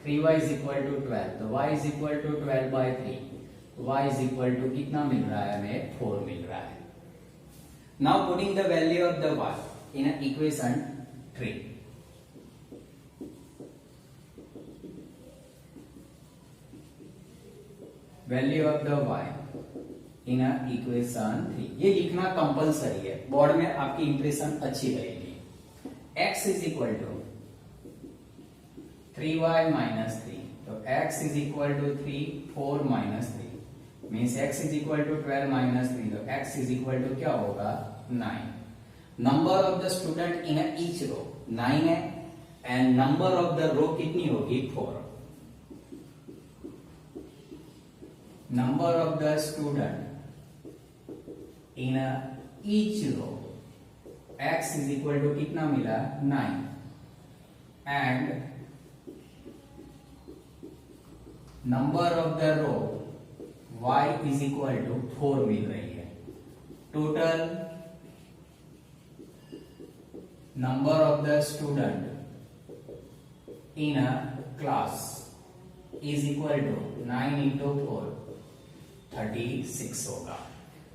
3y इज इक्वल टू 12, तो y is equal to 12 by 3, y is equal to कितना मिल रहा है हमें, 4 मिल रहा है। Now putting the value of the y in equation 3, value of the y in equation 3, ये लिखना कंपलसरी है, बोर्ड में आपकी इंप्रेशन अच्छी रहेगी। x is equal to 3y minus 3, तो x is equal to 3 4 minus 3 means x is equal to 12 minus 3, तो x is equal to क्या होगा 9। Number of the student in each row 9 है, and number of the row कितनी होगी 4। Number of the student in each row x is equal to कितना मिला 9, and number of the row y is equal to 4 मिल रही है। Total number of the student in a class is equal to 9 into 4 36 होगा।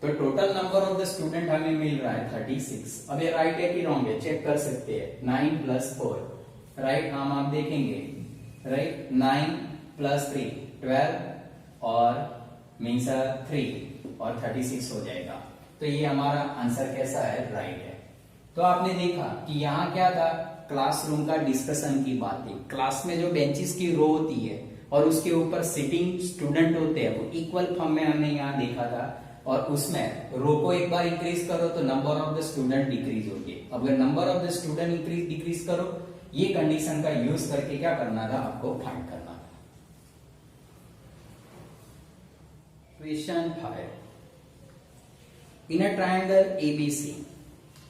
तो total number of the student हमें मिल रहा है 36। अब ये राइट है कि रॉन्ग है चेक कर सकते हैं। 9 प्लस 4, राइट, हम आप देखेंगे, राइट, 9 प्लस 3 12 और मीन्स 3 और 36 हो जाएगा। तो ये हमारा आंसर कैसा है, राइट है। तो आपने देखा कि यहाँ क्या था, क्लासरूम का डिस्कशन की बात थी। क्लास में जो बेंचेस की रो होती है और उसके ऊपर सिटिंग स्टूडेंट होते हैं, वो इक्वल फॉर्म में हमने यहाँ देखा था, और उसमें रो को एक बार इंक्रीज करो तो number of the student decrease होगी। अगर number of the student increase decrease करो, ये कंडीशन का यूज करके क्या करना था, आपको फाइंड करना था। Question 5, in a triangle ABC,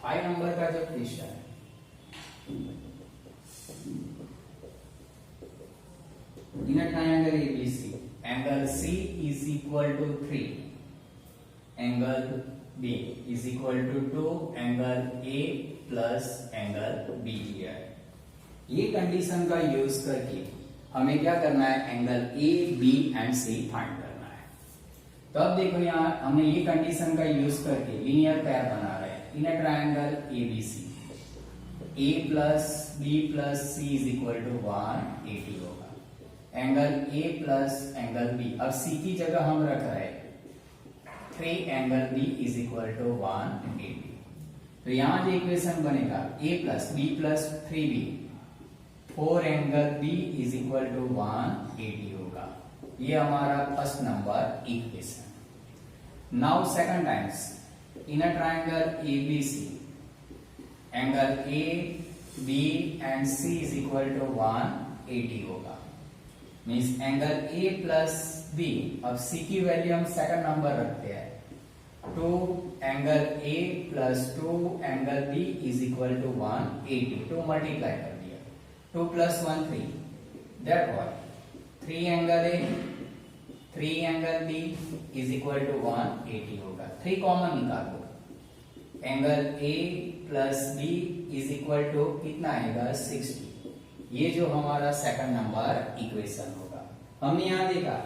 5 number का जो क्वेश्चन है, in a triangle ABC angle C is equal to 3, angle B is equal to 2, angle A plus angle B है। ये कंडीशन का यूज करके हमें क्या करना है, angle A, B and C find करना है। तो अब देखो यहाँ हमने ये कंडीशन का यूज करके लीनियर पेयर बना रहे हैं। In a triangle ABC A plus B plus C is equal to 180 होगा। Angle A plus angle B, अब सी की जगह हम रख रहे हैं 3 angle B is equal to 180। तो यहां जो इक्वेशन बनेगा a plus B plus 3b 4 angle b is equal to 180 होगा। ये हमारा first number equation. Now second times in a triangle ABC angle a b and c is equal to 180 होगा। Means angle a plus b, अब c की वैल्यू हम second number रखते हैं 2 angle A plus 2 angle B is equal to 180। 2 multiply कर दिया, 2 plus 1 3, that what 3 angle A 3 angle B is equal to 180 होगा। 3 कॉमन निकाल दो, angle A plus B is equal to कितना आएगा 60। ये जो हमारा सेकंड नंबर इक्वेशन होगा। हमने यहां देखा,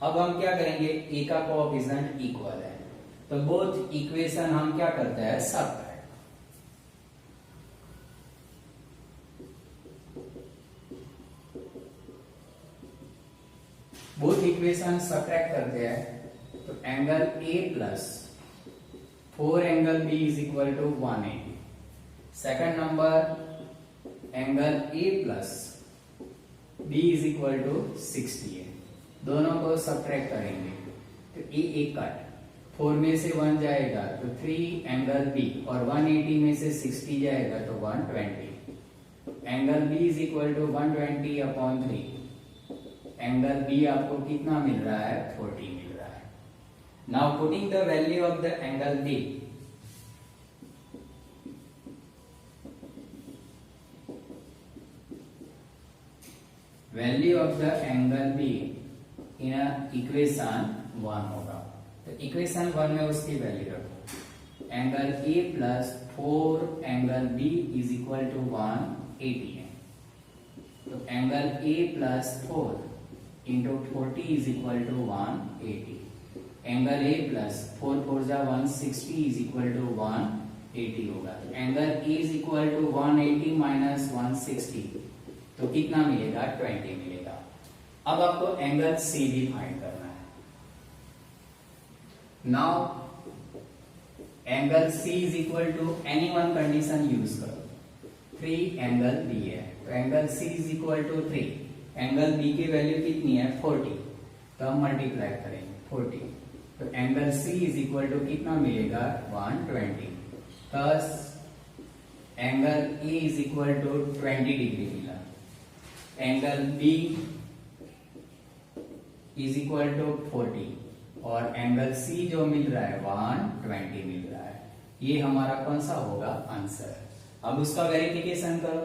अब हम क्या करेंगे, A का कोएफिशिएंट इक्वल है तो बोथ इक्वेशन हम क्या करते हैं, सबट्रैक्ट। बोथ इक्वेशन सबट्रैक्ट करते हैं तो angle A plus 4 angle B is equal to 180। Second number angle A plus B is equal to 60 है। दोनों को सबट्रैक्ट करेंगे तो A एक कट, 4 में से 1 जाएगा तो 3 एंगल B और 180 में से 60 जाएगा तो 120। Angle B is equal to 120 upon 3। Angle B आपको कितना मिल रहा है, 40 मिल रहा है। Now putting the value of the angle B, value of the angle B in equation 1 होगा। तो इक्वेशन 1 में उसकी वैल्यू रखो, angle A plus 4 angle B is equal to 180 है। तो angle A plus 4 into 40 is equal to 180। Angle A plus 4 4 जा 160 is equal to 180 होगा। तो angle A is equal to 180 minus 160 तो कितना मिलेगा, 20 मिलेगा। अब आपको एंगल C भी फाइंड करना है। Now angle C is equal to any one condition use करो। 3 एंगल B है तो angle C is equal to 3, angle B की वैल्यू कितनी है 40, तो हम मल्टीप्लाई करेंगे 40 तो angle C is equal to कितना मिलेगा 120। Thus angle A is equal to 20 degree मिला। Angle B is equal to 40 और एंगल C जो मिल रहा है 120 मिल रहा है। ये हमारा कौन सा होगा, आंसर। अब उसका वेरिफिकेशन करो,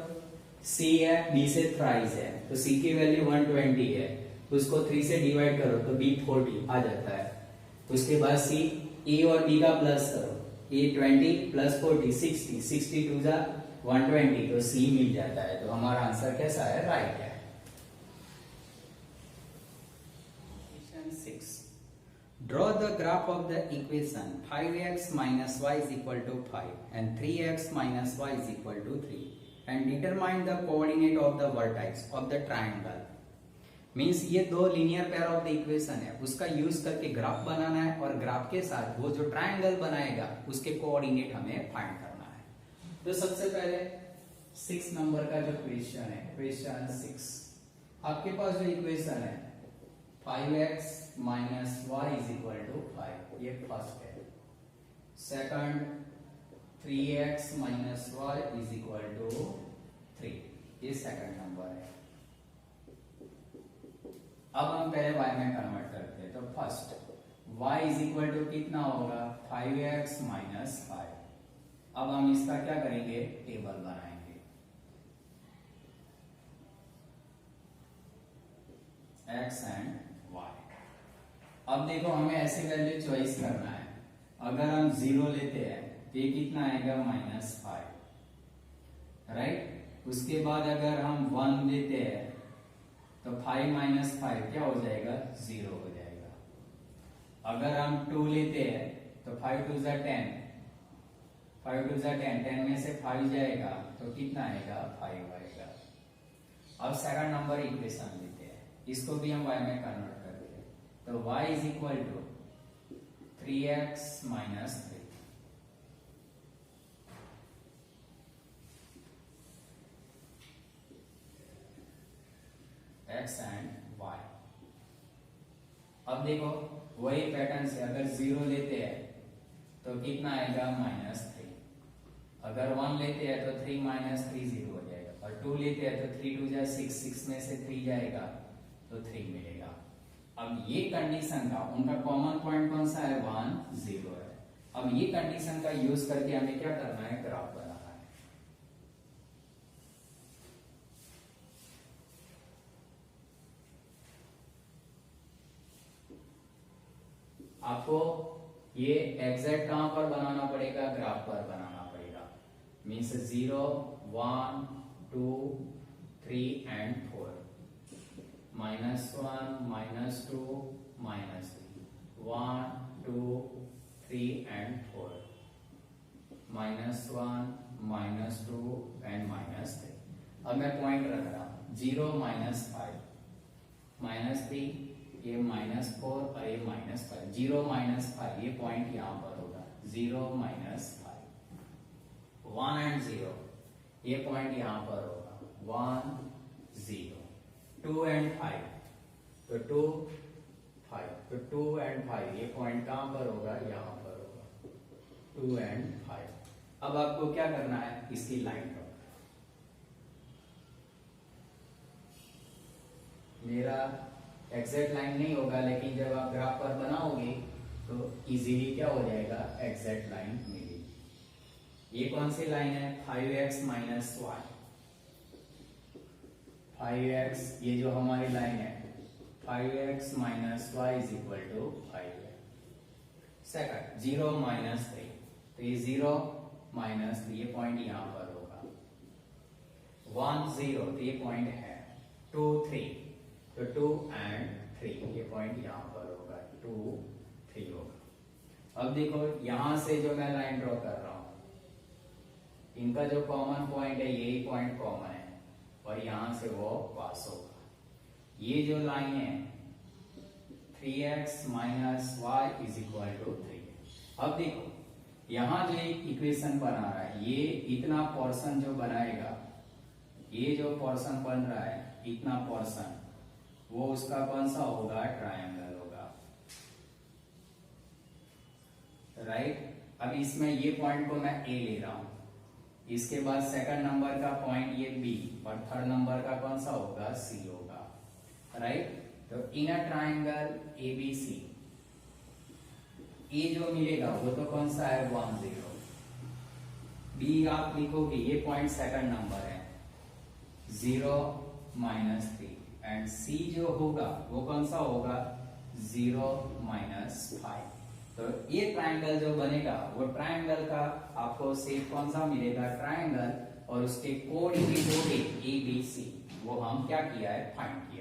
C है B से थ्राइस है तो C की वैल्यू 120 है, उसको 3 से डिवाइड करो तो B 40 आ जाता है। उसके बाद C A और B का प्लस करो, A 20 प्लस 40 60, 62 जा 120 तो C मिल जाता है। तो हमारा आंसर कैसा है, राइट है। 6. Draw the graph of the equation 5x minus y is equal to 5 and 3x minus y is equal to 3 and determine the coordinate of the vertex of the triangle. Means ये दो linear pair of the equation है, उसका use करके graph बनाना है और graph के साथ वो जो ट्रायंगल बनाएगा उसके कोऑर्डिनेट हमें फाइंड करना है। तो सबसे पहले 6 नंबर का जो क्वेश्चन है, क्वेश्चन 6, आपके पास जो इक्वेशन है 5x minus y is equal to 5, ये फर्स्ट है। Second 3x minus y is equal to 3, ये सेकंड नंबर है। अब हम पहले y में कन्वर्ट करते हैं तो first y is equal to कितना होगा 5x माइनस 5। अब हम इसका क्या करेंगे, टेबल बनाएंगे। x and y। अब देखो हमें ऐसे वैल्यू चॉइस करना है। अगर हम 0 लेते हैं तो ये कितना आएगा -5, राइट। उसके बाद अगर हम 1 लेते हैं तो 5 माइनस 5 क्या हो जाएगा, 0 हो जाएगा। अगर हम 2 लेते हैं तो 5 2 जा 10, 5 टू 10, 10 में से 5 जाएगा तो कितना आएगा 5 आएगा। अब सेकंड नंबर इक्वेशन लेते हैं, इसको भी हम y में कन्वर्ट करते हैं, तो y is equal to 3x minus 3। x and y। अब देखो वही पैटर्न से अगर 0 लेते हैं तो कितना आएगा -3, अगर 1 लेते हैं तो 3 माइनस 3 0 हो जाएगा, और 2 लेते हैं तो 3 2 जा 6, 6 में से 3 जाएगा तो 3 मिलेगा। अब ये कंडीशन का उनका कॉमन पॉइंट कौन सा है 1 0 है। अब ये कंडीशन का यूज करके हमें क्या करना है, ग्राफ बनाना है। आपको ये एग्जैक्ट कहां पर बनाना पड़ेगा, ग्राफ पर बनाना पड़ेगा। Means 0 1 2 3 and 4, -1 -2 -3, 1 2 3 and 4, -1 -2 and -3। अब मैं पॉइंट रख रहा हूं 0 -5 -3, ये -4 और ये -5, 0 -5 ये पॉइंट यहां पर होगा, 0 -5, 1 एंड 0 ये पॉइंट यहां पर होगा, 1 0, 2 एंड 5 तो 2 5, तो 2 एंड 5 ये पॉइंट कहां पर होगा, यहां पर होगा, 2 एंड 5। अब आपको क्या करना है, इसकी लाइन ड्रॉ। मेरा एग्जैक्ट लाइन नहीं होगा, लेकिन जब आप ग्राफ पर बनाओगे तो इजीली क्या हो जाएगा, एग्जैक्ट लाइन मिलेगी। ये कौन सी लाइन है, 5x माइनस y, 5x ये जो हमारी लाइन है 5x minus y is equal to 5 है। सेकंड 0 -3, तो ये 0 -3 ये पॉइंट यहां पर होगा, 1 0 तो ये पॉइंट है, 2 3 तो 2 एंड 3 ये पॉइंट यहां पर होगा, 2 3 होगा। अब देखो यहां से जो मैं लाइन ड्रॉ कर रहा हूं, इनका जो कॉमन पॉइंट है यही पॉइंट कॉमन है, और यहां से वो पास होगा। ये जो लाइन है 3x minus y is equal to 3। अब देखो यहां जो एक इक्वेशन बना रहा है, ये इतना पोर्शन जो बनाएगा, ये जो पोर्शन बन रहा है इतना पोर्शन, वो उसका कौन सा होगा, ट्रायंगल होगा, राइट। अब इसमें ये पॉइंट को मैं ए ले रहा हूं, इसके बाद सेकंड नंबर का पॉइंट ये बी, और थर्ड नंबर का कौन सा होगा, सी होगा, राइट। तो इन अ ट्रायंगल एबीसी ए जो मिलेगा वो तो कौन सा है, 1 0। बी आप लिखोगे ये पॉइंट सेकंड नंबर है, 0 -3, एंड सी जो होगा वो कौन सा होगा, 0 -5। तो ये ट्रायंगल जो बनेगा वो ट्रायंगल का आपको शेप कौन सा मिलेगा, ट्रायंगल, और उसके कोऑर्डिनेट होंगे ए बी सी, वो हम क्या किया है, फाइंड किया।